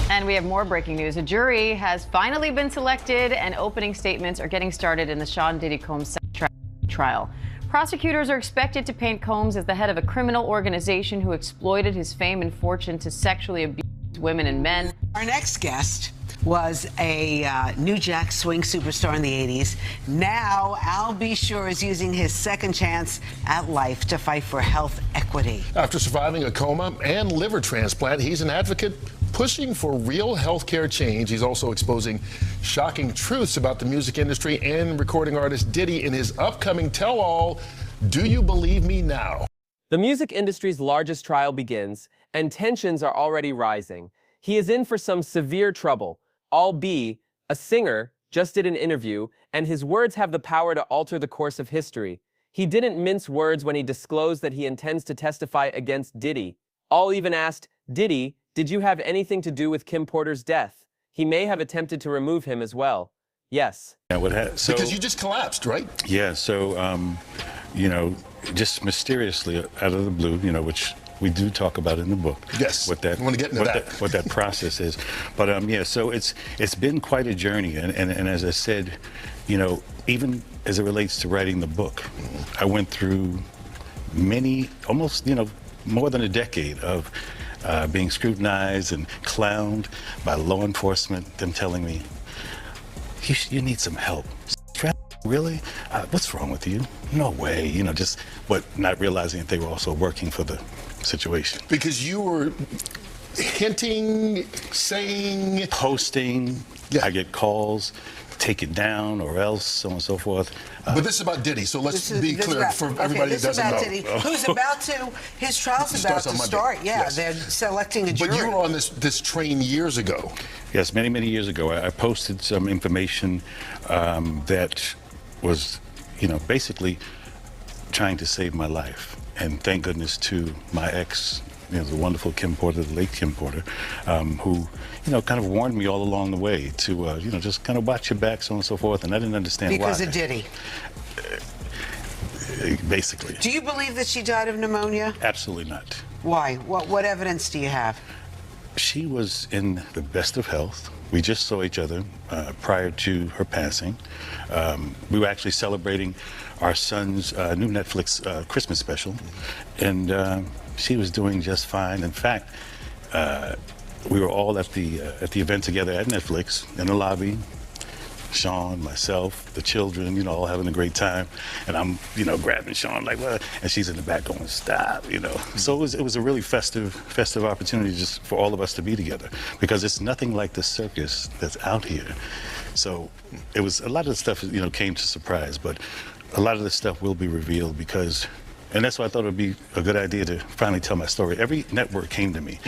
And we have more breaking news. A jury has finally been selected and opening statements are getting started in the Sean Diddy Combs trial. Prosecutors are expected to paint Combs as the head of a criminal organization who exploited his fame and fortune to sexually abuse women and men. Our next guest was a New Jack Swing superstar in the 80s. Now, Al B. Sure is using his second chance at life to fight for health equity. After surviving a coma and liver transplant, he's an advocate pushing for real healthcare change. He's also exposing shocking truths about the music industry and recording artist Diddy in his upcoming tell-all, Do You Believe Me Now? The music industry's largest trial begins, and tensions are already rising. He is in for some severe trouble. Al B., a singer, just did an interview, and his words have the power to alter the course of history. He didn't mince words when he disclosed that he intends to testify against Diddy. Al even asked, Diddy, did you have anything to do with Kim Porter's death? He may have attempted to remove him as well. Yes. Yeah, because you just collapsed, right? Yeah, so, just mysteriously out of the blue, which we do talk about in the book. Yes, what that, I want to get into that. What that process is. But yeah, so it's been quite a journey. And as I said, even as it relates to writing the book, I went through almost, more than a decade of being scrutinized and clowned by law enforcement, them telling me, you need some help. Really? What's wrong with you? No way. But not realizing that they were also working for the situation. Because you were hinting, saying, posting. Yeah. I get calls, take it down or else, so on and so forth. But this is about Diddy, so let's be clear for everybody that doesn't know. Diddy, who's about to, his trial's about to start. Yeah, yes. They're selecting a jury. But you were on this train years ago. Yes, many, many years ago. I posted some information that was, basically trying to save my life. And thank goodness to my ex, the wonderful Kim Porter, the late Kim Porter, who, kind of warned me all along the way to, just kind of watch your back, so on and so forth. And I didn't understand why. Because of Diddy? Basically. Do you believe that she died of pneumonia? Absolutely not. Why? What evidence do you have? She was in the best of health. We just saw each other prior to her passing. We were actually celebrating our son's new Netflix Christmas special, and she was doing just fine. In fact, we were all at the event together at Netflix in the lobby. Sean, myself, the children, all having a great time, and I'm, grabbing Sean like, what? And she's in the back going, stop, So it was a really festive opportunity just for all of us to be together, because it's nothing like the circus that's out here. So it was a lot of the stuff, came to surprise, but a lot of the stuff will be revealed and that's why I thought it would be a good idea to finally tell my story. Every network came to me,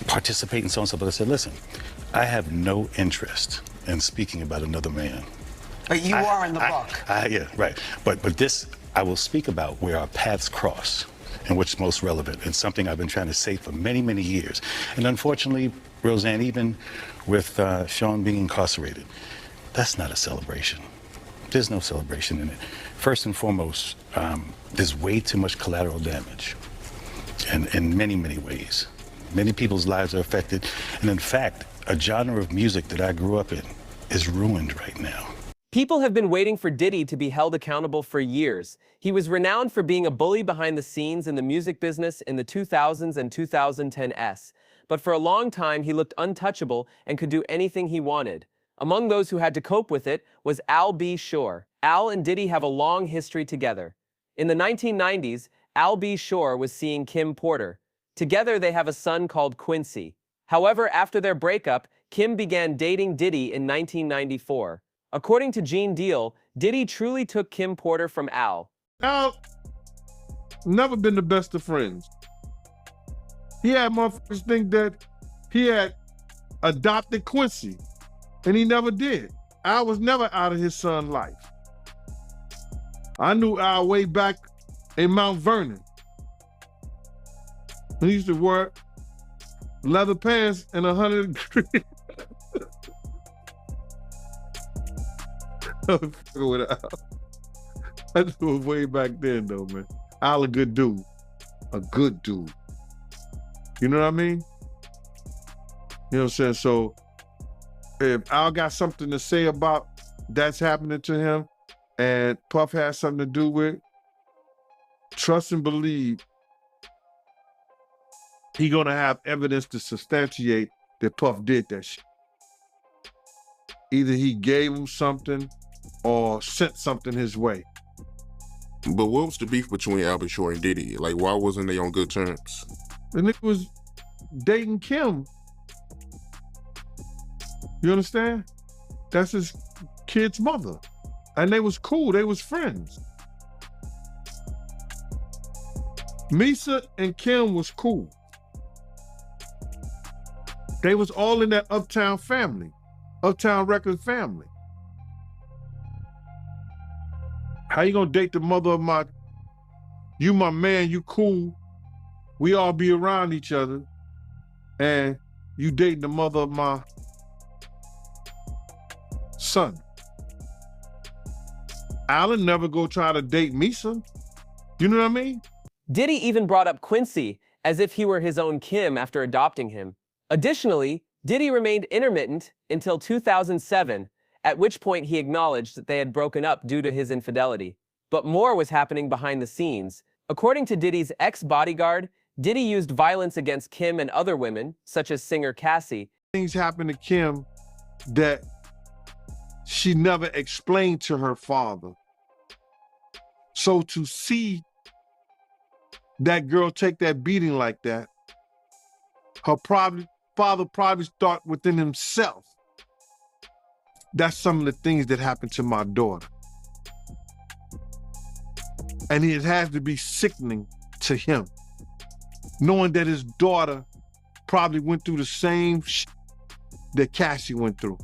participate and so on and so, but I said, listen, I have no interest in speaking about another man. But you are in the book. Yeah, right. But this, I will speak about where our paths cross and what's most relevant. It's something I've been trying to say for many, many years. And unfortunately, Roseanne, even with Sean being incarcerated, that's not a celebration. There's no celebration in it. First and foremost, there's way too much collateral damage, and in many, many ways. Many people's lives are affected, and in fact, a genre of music that I grew up in is ruined right now. People have been waiting for Diddy to be held accountable for years. He was renowned for being a bully behind the scenes in the music business in the 2000s and 2010s. But for a long time, he looked untouchable and could do anything he wanted. Among those who had to cope with it was Al B. Sure. Al and Diddy have a long history together. In the 1990s, Al B. Sure was seeing Kim Porter. Together, they have a son called Quincy. However, after their breakup, Kim began dating Diddy in 1994. According to Gene Deal, Diddy truly took Kim Porter from Al. Al never been the best of friends. He had motherfuckers think that he had adopted Quincy, and he never did. Al was never out of his son's life. I knew Al way back in Mount Vernon. He used to wear leather pants and 100 degrees. With Al. I knew it way back then, though, man. Al a good dude. A good dude. You know what I mean? You know what I'm saying? So if Al got something to say about that's happening to him and Puff has something to do with, trust and believe he gonna have evidence to substantiate that Puff did that shit. Either he gave him something or sent something his way. But what was the beef between Al B. Shore and Diddy? Like, why wasn't they on good terms? And it was dating Kim. You understand? That's his kid's mother. And they was cool, they was friends. Misa and Kim was cool. They was all in that Uptown family, Uptown Records family. How you gonna date the mother of you my man, you cool, we all be around each other, and you dating the mother of my son? Alan never go try to date Misa. You know what I mean? Diddy even brought up Quincy as if he were his own Kim after adopting him. Additionally, Diddy remained intermittent until 2007, at which point he acknowledged that they had broken up due to his infidelity. But more was happening behind the scenes. According to Diddy's ex-bodyguard, Diddy used violence against Kim and other women, such as singer Cassie. Things happened to Kim that she never explained to her father. So to see that girl take that beating like that, her father probably thought within himself, that's some of the things that happened to my daughter. And it has to be sickening to him, knowing that his daughter probably went through the same shit that Cassie went through.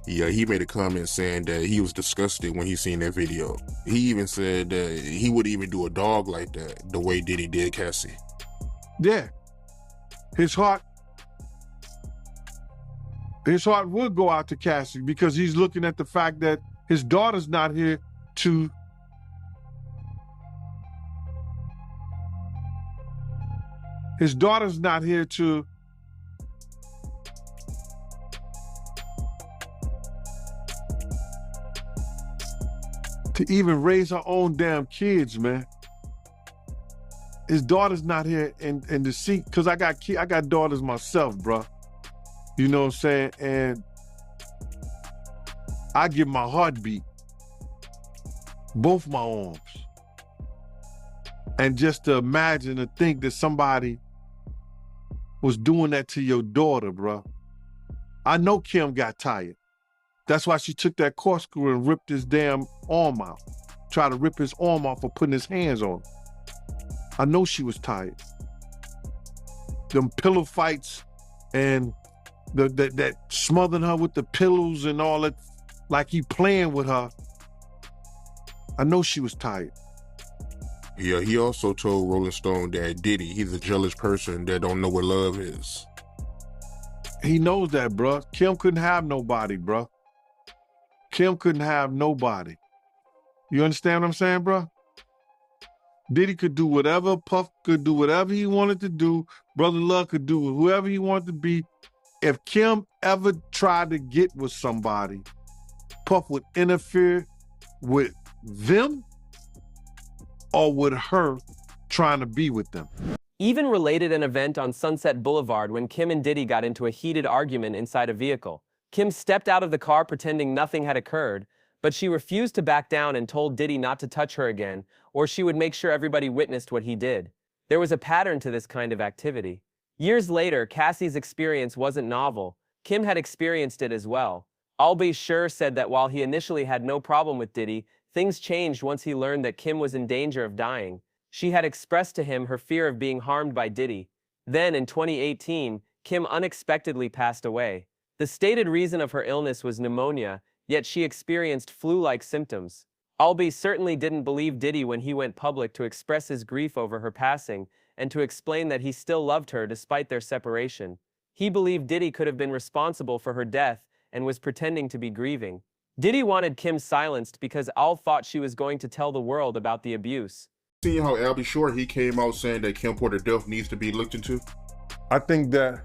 Yeah, he made a comment saying that he was disgusted when he seen that video. He even said that he wouldn't even do a dog like that, the way Diddy did Cassie. Yeah. His heart would go out to Cassie because he's looking at the fact that his daughter's not here to even raise her own damn kids, man. His daughter's not here and to see, because I got daughters myself, bro. You know what I'm saying? And I give my heartbeat, both my arms. And just to imagine to think that somebody was doing that to your daughter, bro. I know Kim got tired. That's why she took that corkscrew and ripped his damn arm out. Tried to rip his arm off for putting his hands on him. I know she was tired. Them pillow fights and that smothering her with the pillows and all that, like he playing with her. I know she was tired. Yeah, he also told Rolling Stone that Diddy, he's a jealous person that don't know what love is. He knows that, bro. Kim couldn't have nobody, bro. Kim couldn't have nobody. You understand what I'm saying, bro? Diddy could do whatever, Puff could do whatever he wanted to do, Brother Love could do whoever he wanted to be. If Kim ever tried to get with somebody, Puff would interfere with them or with her trying to be with them. Even related an event on Sunset Boulevard when Kim and Diddy got into a heated argument inside a vehicle. Kim stepped out of the car pretending nothing had occurred, but she refused to back down and told Diddy not to touch her again, or she would make sure everybody witnessed what he did. There was a pattern to this kind of activity. Years later, Cassie's experience wasn't novel. Kim had experienced it as well. A&B Mundial said that while he initially had no problem with Diddy, things changed once he learned that Kim was in danger of dying. She had expressed to him her fear of being harmed by Diddy. Then, in 2018, Kim unexpectedly passed away. The stated reason of her illness was pneumonia, yet she experienced flu-like symptoms. A&B certainly didn't believe Diddy when he went public to express his grief over her passing and to explain that he still loved her despite their separation. He believed Diddy could have been responsible for her death and was pretending to be grieving. Diddy wanted Kim silenced because Al thought she was going to tell the world about the abuse. Seeing how Al B. Shore, he came out saying that Kim Porter death needs to be looked into? I think that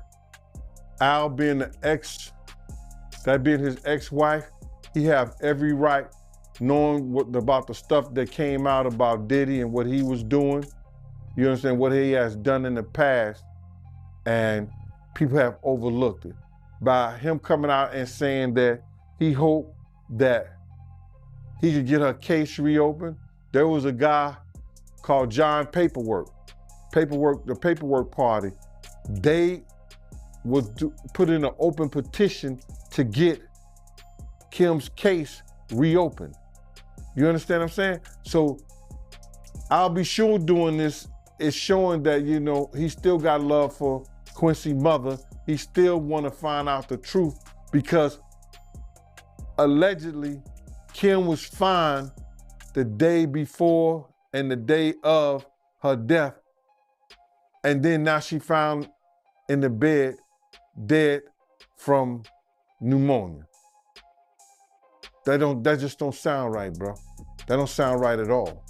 Al being being his ex-wife, he have every right, knowing about the stuff that came out about Diddy and what he was doing. You understand what he has done in the past, and people have overlooked it. By him coming out and saying that he hoped that he could get her case reopened. There was a guy called John Paperwork, the Paperwork Party. They would put in an open petition to get Kim's case reopened. You understand what I'm saying? So I'll be sure doing this is showing that, you know, he still got love for Quincy's mother. He still want to find out the truth, because allegedly Kim was fine the day before and the day of her death. And then now she found in the bed dead from pneumonia. That just don't sound right, bro. That don't sound right at all.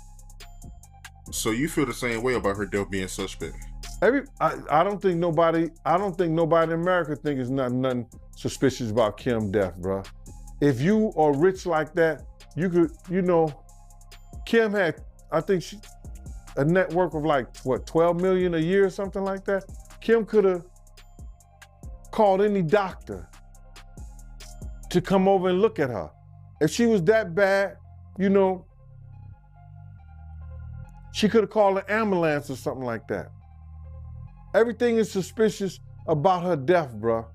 So you feel the same way about her death being suspect? I don't think nobody in America thinks nothing suspicious about Kim's death, bro. If you are rich like that, you could, you know, Kim had, I think a net worth of like, what, 12 million a year or something like that? Kim could have called any doctor to come over and look at her. If she was that bad, you know, she could have called an ambulance or something like that. Everything is suspicious about her death, bruh.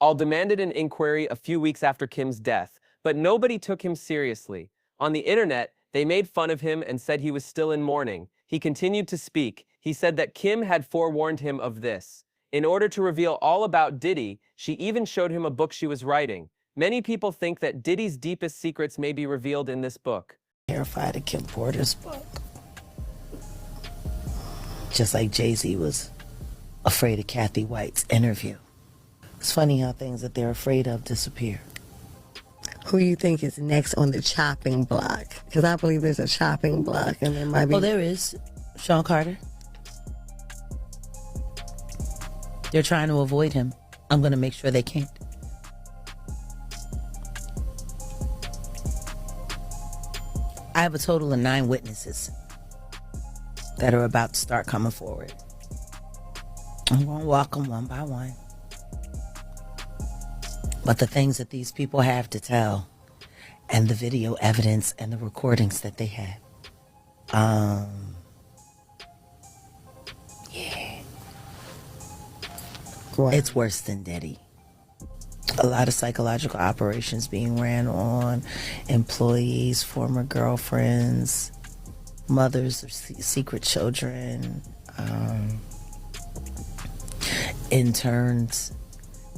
All demanded an inquiry a few weeks after Kim's death, but nobody took him seriously. On the internet, they made fun of him and said he was still in mourning. He continued to speak. He said that Kim had forewarned him of this. In order to reveal all about Diddy, she even showed him a book she was writing. Many people think that Diddy's deepest secrets may be revealed in this book. Terrified of Kim Porter's book. Just like Jay-Z was afraid of Kathy White's interview. It's funny how things that they're afraid of disappear. Who you think is next on the chopping block? Because I believe there's a chopping block, and there might be. Oh, there is. Sean Carter. They're trying to avoid him. I'm going to make sure they can't. I have a total of 9 witnesses that are about to start coming forward. I'm going to walk them one by one. But the things that these people have to tell, and the video evidence and the recordings that they had, yeah. Wow. It's worse than Diddy. A lot of psychological operations being ran on employees, former girlfriends, mothers of secret children, interns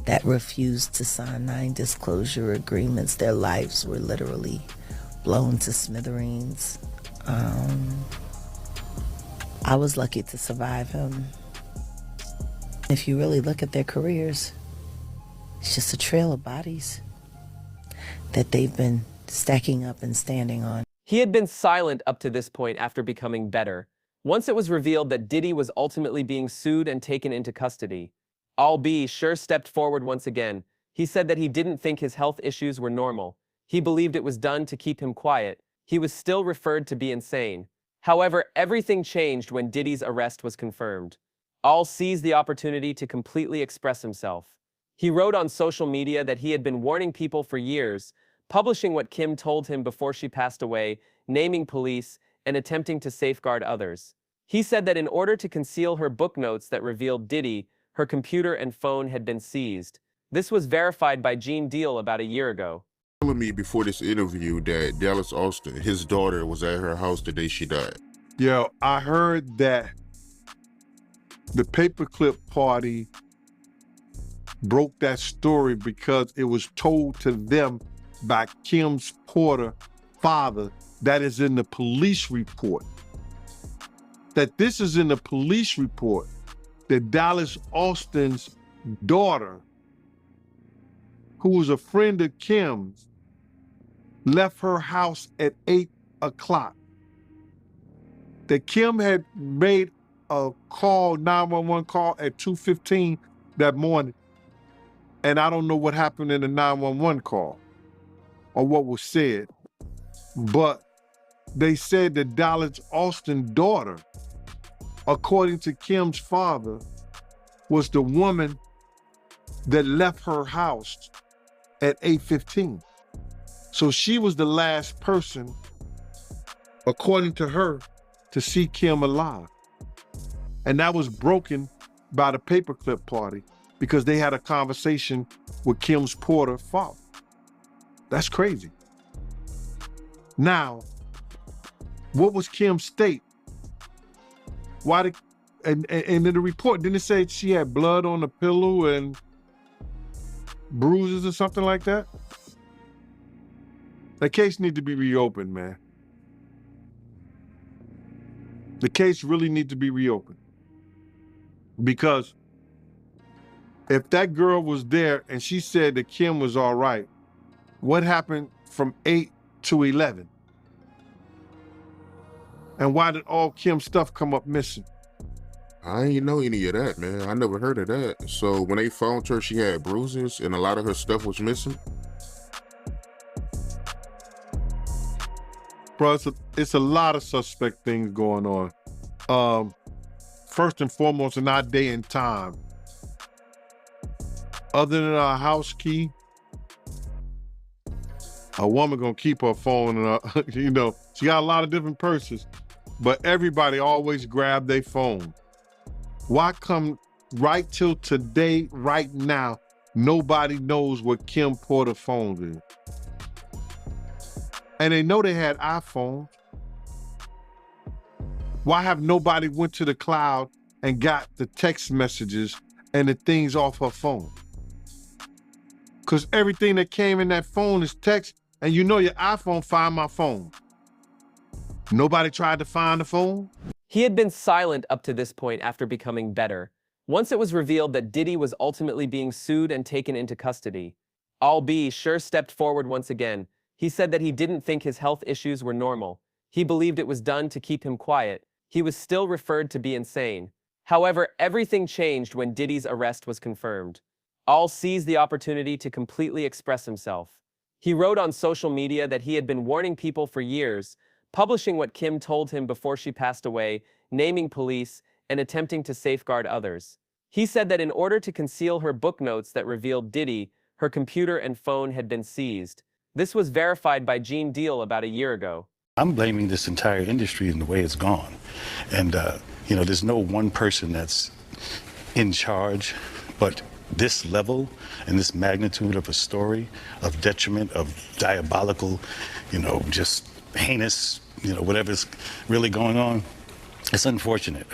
that refused to sign 9 disclosure agreements. Their lives were literally blown to smithereens. I was lucky to survive him. If you really look at their careers, it's just a trail of bodies that they've been stacking up and standing on. He had been silent up to this point after becoming better. Once it was revealed that Diddy was ultimately being sued and taken into custody, A&B sure stepped forward once again. He said that he didn't think his health issues were normal. He believed it was done to keep him quiet. He was still referred to be insane. However, everything changed when Diddy's arrest was confirmed. A&B seized the opportunity to completely express himself. He wrote on social media that he had been warning people for years, publishing what Kim told him before she passed away, naming police, and attempting to safeguard others. He said that in order to conceal her book notes that revealed Diddy, her computer and phone had been seized. This was verified by Gene Deal about a year ago. Telling me before this interview that Dallas Austin, his daughter, was at her house the day she died. Yeah, I heard that the paperclip party broke that story because it was told to them by Kim's Porter father. That is in the police report. That this is in the police report. That Dallas Austin's daughter, who was a friend of Kim's, left her house at 8 o'clock. That Kim had made a call, 911 call at 2:15 that morning. And I don't know what happened in the 911 call or what was said, but they said that Dallas Austin's daughter, according to Kim's father, was the woman that left her house at 8:15. So she was the last person, according to her, to see Kim alive. And that was broken by the paperclip party because they had a conversation with Kim's Porter father. That's crazy. Now, what was Kim's state? Why did, and in the report, didn't it say she had blood on the pillow and bruises or something like that? The case need to be reopened, man. The case really needs to be reopened. Because if that girl was there and she said that Kim was all right, what happened from 8 to 11? And why did all Kim's stuff come up missing? I ain't know any of that, man. I never heard of that. So when they found her, she had bruises and a lot of her stuff was missing? Bro, it's a lot of suspect things going on. First and foremost, in our day and time, other than our house key, a woman gonna keep her phone and you know, she got a lot of different purses, but everybody always grab their phone. Why come right till today, right now, nobody knows what Kim Porter phone is? And they know they had iPhones. Why have nobody went to the cloud and got the text messages and the things off her phone? Because everything that came in that phone is text, and you know your iPhone find my phone. Nobody tried to find the phone? He had been silent up to this point after becoming better. Once it was revealed that Diddy was ultimately being sued and taken into custody, A&B sure stepped forward once again. He said that he didn't think his health issues were normal. He believed it was done to keep him quiet. He was still referred to be insane. However, everything changed when Diddy's arrest was confirmed. A&B seized the opportunity to completely express himself. He wrote on social media that he had been warning people for years, publishing what Kim told him before she passed away, naming police, and attempting to safeguard others. He said that in order to conceal her book notes that revealed Diddy, her computer and phone had been seized. This was verified by Gene Deal about a year ago. I'm blaming this entire industry in the way it's gone. And, you know, there's no one person that's in charge, but this level and this magnitude of a story, of detriment, of diabolical, you know, just heinous, you know, whatever's really going on, it's unfortunate.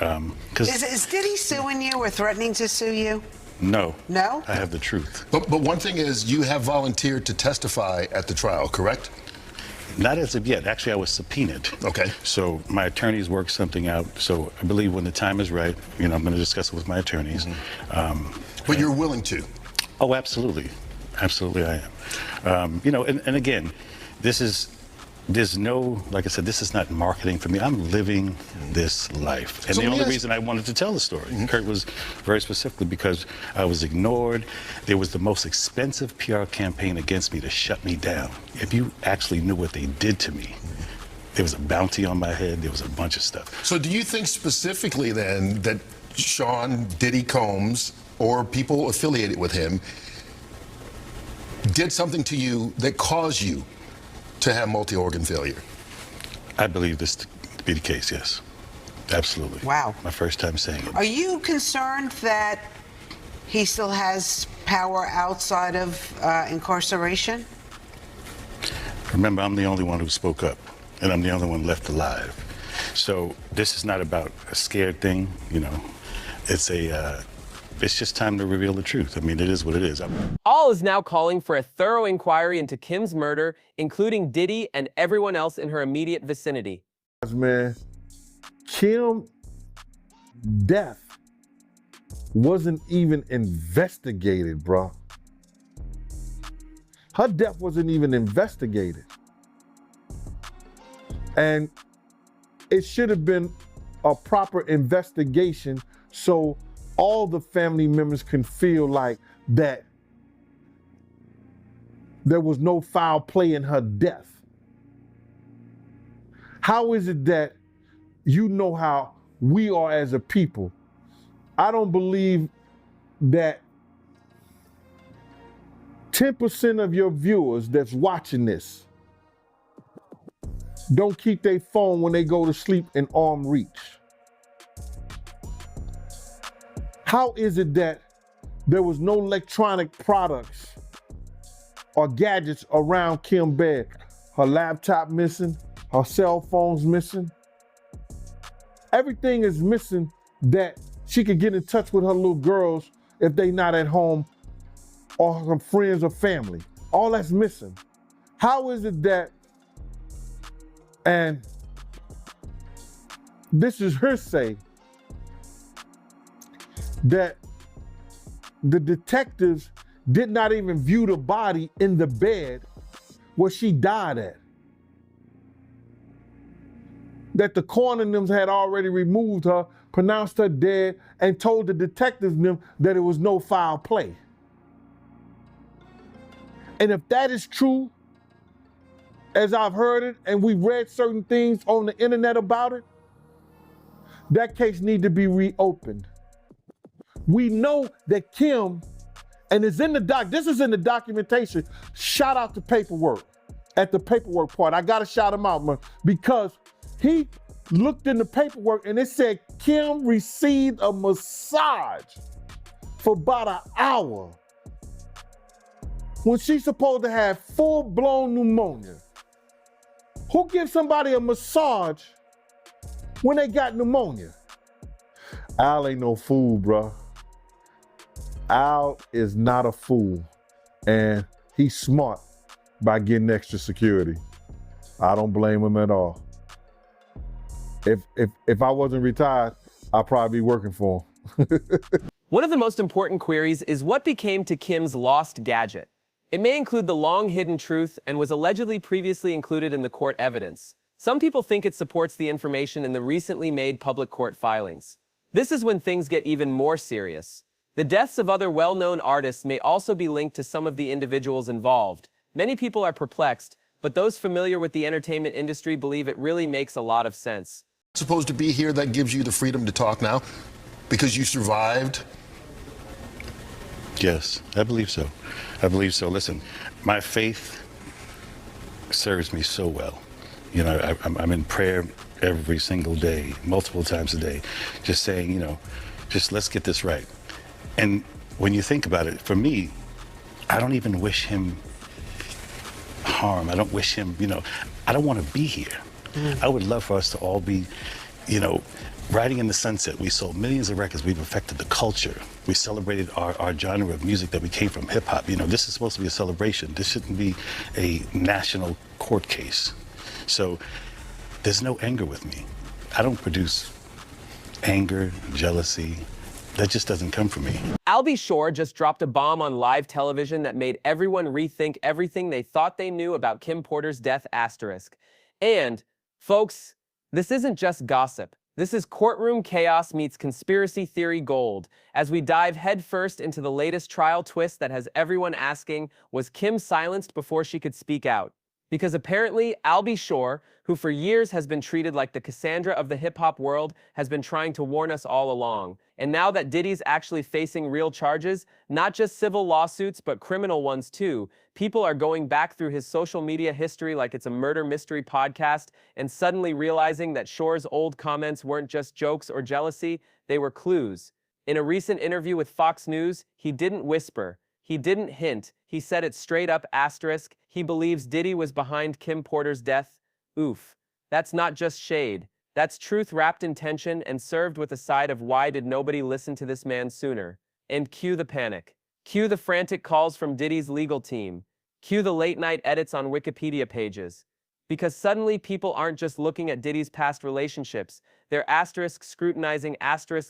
Is Diddy suing you or threatening to sue you? No. No? I have the truth. But one thing is, you have volunteered to testify at the trial, correct? Not as of yet. Actually, I was subpoenaed. Okay. So my attorneys worked something out. So I believe when the time is right, you know, I'm going to discuss it with my attorneys. But you're willing to? Oh, absolutely. Absolutely, I am. You know, and again, there's no, like I said, this is not marketing for me. I'm living this life. And So the only yes. reason I wanted to tell the story, Kurt, was very specifically because I was ignored. There was the most expensive PR campaign against me to shut me down. If you actually knew what they did to me, there was a bounty on my head. There was a bunch of stuff. So do you think specifically then that Sean Diddy Combs or people affiliated with him did something to you that caused you to have multi-organ failure? I believe this to be the case, yes. Absolutely. Wow. My first time saying it. Are you concerned that he still has power outside of incarceration? Remember, I'm the only one who spoke up, and I'm the only one left alive. So this is not about a scared thing, you know. It's just time to reveal the truth. I mean, it is what it is. A&B is now calling for a thorough inquiry into Kim's murder, including Diddy and everyone else in her immediate vicinity. Man, Kim's death wasn't even investigated, bro. Her death wasn't even investigated. And it should have been a proper investigation so all the family members can feel like that there was no foul play in her death? How is it that you know how we are as a people? I don't believe that 10% of your viewers that's watching this don't keep their phone when they go to sleep in arm reach. How is it that there was no electronic products or gadgets around Kim's bed? Her laptop missing, her cell phone's missing. Everything is missing that she could get in touch with her little girls if they not at home, or some friends or family. All that's missing. How is it that, and this is hearsay, that the detectives did not even view the body in the bed where she died at? That the coroner them had already removed her, pronounced her dead, and told the detectives them that it was no foul play. And if that is true, as I've heard it, and we've read certain things on the internet about it, that case need to be reopened. We know that Kim, and it's in the this is in the documentation. Shout out to paperwork, at the paperwork part. I gotta shout him out, man, because he looked in the paperwork and it said Kim received a massage for about an hour when she's supposed to have full-blown pneumonia. Who gives somebody a massage when they got pneumonia? Al ain't no fool, bro. Al is not a fool, and he's smart by getting extra security. I don't blame him at all. If I wasn't retired, I'd probably be working for him. One of the most important queries is what became to Kim's lost gadget. It may include the long-hidden truth and was allegedly previously included in the court evidence. Some people think it supports the information in the recently made public court filings. This is when things get even more serious. The deaths of other well-known artists may also be linked to some of the individuals involved. Many people are perplexed, but those familiar with the entertainment industry believe it really makes a lot of sense. Supposed to be here, that gives you the freedom to talk now because you survived? Yes, I believe so. I believe so. Listen, my faith serves me so well. You know, I'm in prayer every single day, multiple times a day, just saying, you know, just let's get this right. And when you think about it, for me, I don't even wish him harm. I don't wish him, you know, I don't want to be here. I would love for us to all be, you know, riding in the sunset. We sold millions of records. We've affected the culture. We celebrated our genre of music that we came from, hip hop. You know, this is supposed to be a celebration. This shouldn't be a national court case. So there's no anger with me. I don't produce anger, jealousy. That just doesn't come from me. A&B Shore just dropped a bomb on live television that made everyone rethink everything they thought they knew about Kim Porter's death asterisk. And, folks, this isn't just gossip. This is courtroom chaos meets conspiracy theory gold, as we dive headfirst into the latest trial twist that has everyone asking, was Kim silenced before she could speak out? Because apparently, A&B Shore, who for years has been treated like the Cassandra of the hip-hop world, has been trying to warn us all along. And now that Diddy's actually facing real charges, not just civil lawsuits, but criminal ones too, people are going back through his social media history like it's a murder mystery podcast and suddenly realizing that Shore's old comments weren't just jokes or jealousy, they were clues. In a recent interview with Fox News, he didn't whisper. He didn't hint. He said it straight up asterisk. He believes Diddy was behind Kim Porter's death. Oof. That's not just shade. That's truth wrapped in tension and served with a side of why did nobody listen to this man sooner? And cue the panic. Cue the frantic calls from Diddy's legal team. Cue the late-night edits on Wikipedia pages. Because suddenly people aren't just looking at Diddy's past relationships. They're scrutinizing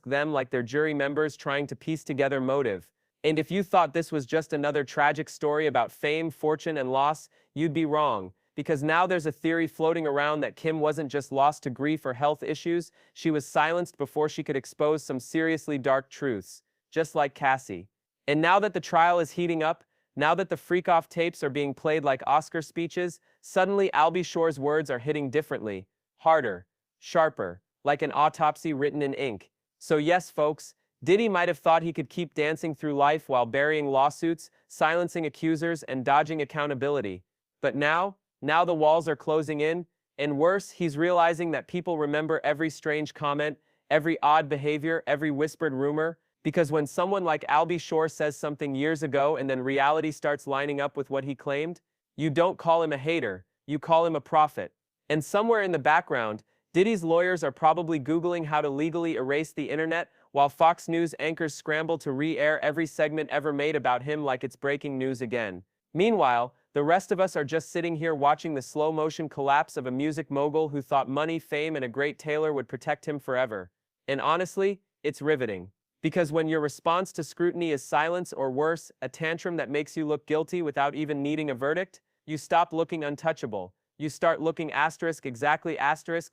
them like they're jury members trying to piece together motive. And if you thought this was just another tragic story about fame, fortune, and loss, you'd be wrong. Because now there's a theory floating around that Kim wasn't just lost to grief or health issues, she was silenced before she could expose some seriously dark truths, just like Cassie. And now that the trial is heating up, Now that the freak-off tapes are being played like Oscar speeches, suddenly Albie Shore's words are hitting differently, harder, sharper, like an autopsy written in ink. So yes, folks, Diddy might have thought he could keep dancing through life while burying lawsuits, silencing accusers, and dodging accountability. But now the walls are closing in, and worse, he's realizing that people remember every strange comment, every odd behavior, every whispered rumor, because when someone like Albie Shore says something years ago and then reality starts lining up with what he claimed, you don't call him a hater, you call him a prophet. And somewhere in the background, Diddy's lawyers are probably Googling how to legally erase the internet, while Fox News anchors scramble to re-air every segment ever made about him like it's breaking news again. Meanwhile, the rest of us are just sitting here watching the slow-motion collapse of a music mogul who thought money, fame, and a great tailor would protect him forever. And honestly, it's riveting. Because when your response to scrutiny is silence or worse, a tantrum that makes you look guilty without even needing a verdict, you stop looking untouchable. You start looking exactly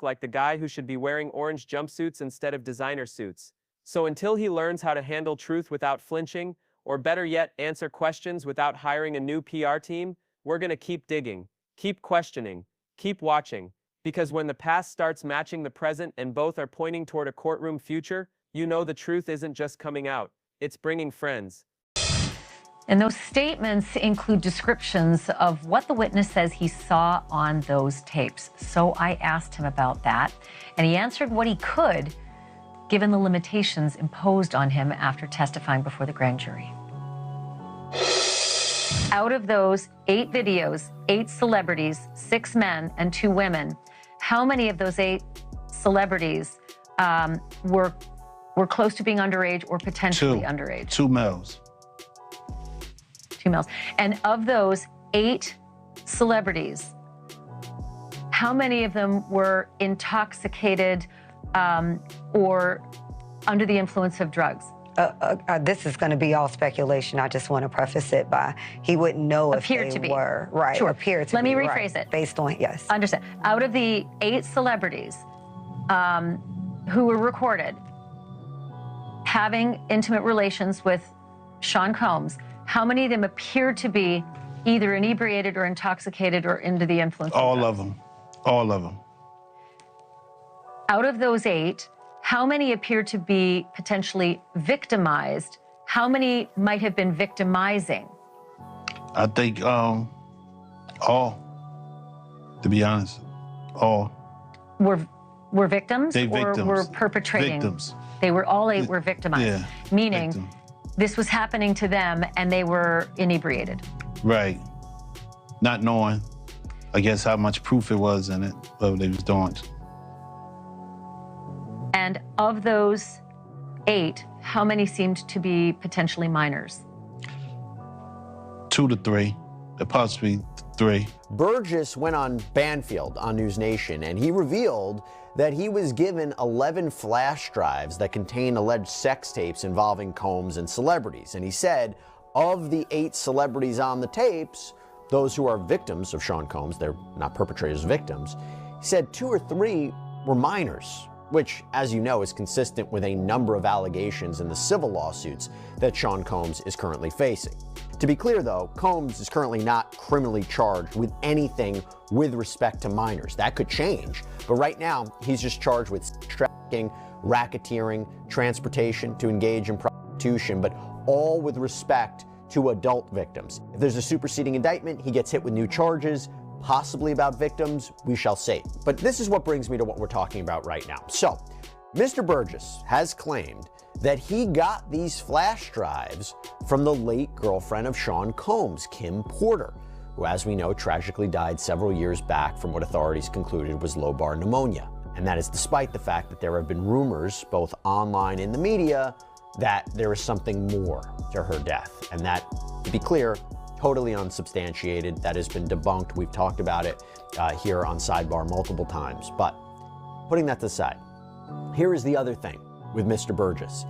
like the guy who should be wearing orange jumpsuits instead of designer suits. So until he learns how to handle truth without flinching, or better yet, answer questions without hiring a new PR team, we're gonna keep digging, keep questioning, keep watching. Because when the past starts matching the present and both are pointing toward a courtroom future, you know the truth isn't just coming out, it's bringing friends. And those statements include descriptions of what the witness says he saw on those tapes. So I asked him about that, and he answered what he could, given the limitations imposed on him after testifying before the grand jury. Out of those 8 videos, 8 celebrities, 6 men and 2 women, how many of those 8 celebrities were close to being underage or potentially underage? 2 males. 2 males. And of those 8 celebrities, how many of them were intoxicated or under the influence of drugs? This is going to be all speculation. I just want to preface it by he wouldn't know if they were. Right. Sure. Appear to Let me be, rephrase it. Based on, yes. Understand. Out of the 8 celebrities who were recorded having intimate relations with Sean Combs, how many of them appeared to be either inebriated or intoxicated or under the influence of drugs? All of them. All of them. Out of those 8, how many appeared to be potentially victimized? How many might have been victimizing? I think all, to be honest, all. Were victims They or victims. were perpetrating? Victims. They were, all 8 were victimized. Yeah. Meaning Victim. this was happening to them and they were inebriated. Right. Not knowing, I guess, how much proof it was in it, what they was doing. And of those 8, how many seemed to be potentially minors? 2 to 3, possibly 3. Burgess went on Banfield on News Nation, and he revealed that he was given 11 flash drives that contained alleged sex tapes involving Combs and celebrities. And he said, of the 8 celebrities on the tapes, those who are victims of Sean Combs, they're not perpetrators, victims, he said 2 or 3 were minors, which, as you know, is consistent with a number of allegations in the civil lawsuits that Sean Combs is currently facing. To be clear, though, Combs is currently not criminally charged with anything with respect to minors. That could change, but right now, he's just charged with trafficking, racketeering, transportation to engage in prostitution, but all with respect to adult victims. If there's a superseding indictment, he gets hit with new charges, possibly about victims, we shall see. But this is what brings me to what we're talking about right now. So, Mr. Burgess has claimed that he got these flash drives from the late girlfriend of Sean Combs, Kim Porter, who, as we know, tragically died several years back from what authorities concluded was lobar pneumonia. And that is despite the fact that there have been rumors, both online and in the media, that there is something more to her death. And that, to be clear, totally unsubstantiated. That has been debunked. We've talked about it here on Sidebar multiple times. But putting that to the side, here is the other thing with Mr. Burgess.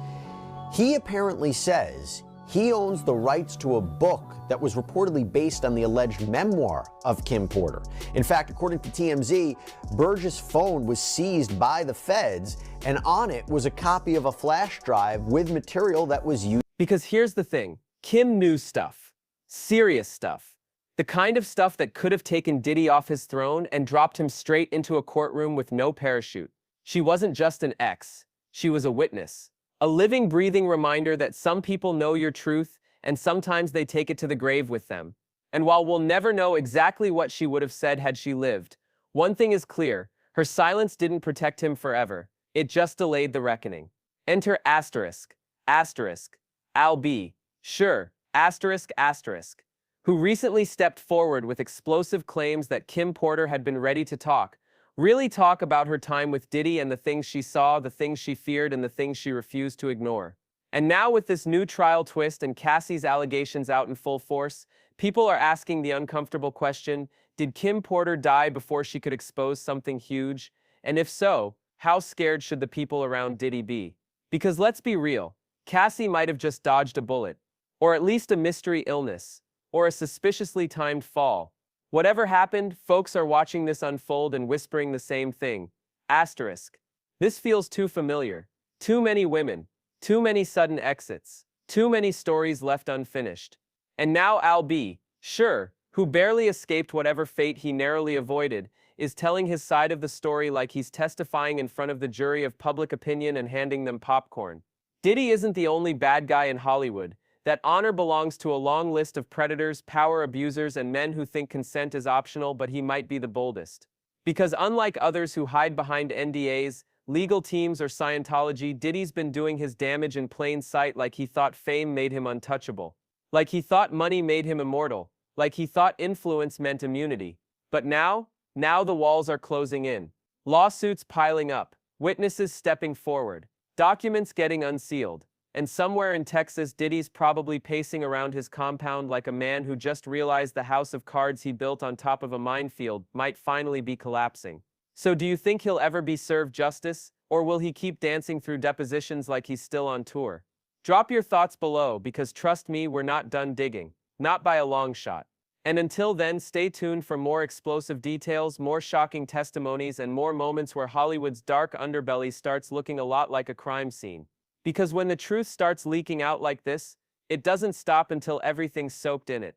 He apparently says he owns the rights to a book that was reportedly based on the alleged memoir of Kim Porter. In fact, according to TMZ, Burgess' phone was seized by the feds, and on it was a copy of a flash drive with material that was used. Because here's the thing, Kim knew stuff. Serious stuff. The kind of stuff that could have taken Diddy off his throne and dropped him straight into a courtroom with no parachute. She wasn't just an ex. She was a witness. A living, breathing reminder that some people know your truth and sometimes they take it to the grave with them. And while we'll never know exactly what she would have said had she lived, one thing is clear: her silence didn't protect him forever. It just delayed the reckoning. Enter asterisk, Al B. Sure, asterisk, who recently stepped forward with explosive claims that Kim Porter had been ready to talk, really talk about her time with Diddy and the things she saw, the things she feared, and the things she refused to ignore. And now with this new trial twist and Cassie's allegations out in full force, people are asking the uncomfortable question: did Kim Porter die before she could expose something huge? And if so, how scared should the people around Diddy be? Because let's be real, Cassie might have just dodged a bullet, or at least a mystery illness, or a suspiciously timed fall. Whatever happened, folks are watching this unfold and whispering the same thing. Asterisk. This feels too familiar. Too many women. Too many sudden exits. Too many stories left unfinished. And now Al B. Sure, who barely escaped whatever fate he narrowly avoided, is telling his side of the story like he's testifying in front of the jury of public opinion and handing them popcorn. Diddy isn't the only bad guy in Hollywood. That honor belongs to a long list of predators, power abusers, and men who think consent is optional, but he might be the boldest. Because unlike others who hide behind NDAs, legal teams, or Scientology, Diddy's been doing his damage in plain sight, like he thought fame made him untouchable. Like he thought money made him immortal. Like he thought influence meant immunity. But now the walls are closing in. Lawsuits piling up. Witnesses stepping forward. Documents getting unsealed. And somewhere in Texas, Diddy's probably pacing around his compound like a man who just realized the house of cards he built on top of a minefield might finally be collapsing. So do you think he'll ever be served justice, or will he keep dancing through depositions like he's still on tour? Drop your thoughts below, because trust me, we're not done digging. Not by a long shot. And until then, stay tuned for more explosive details, more shocking testimonies, and more moments where Hollywood's dark underbelly starts looking a lot like a crime scene. Because when the truth starts leaking out like this, it doesn't stop until everything's soaked in it.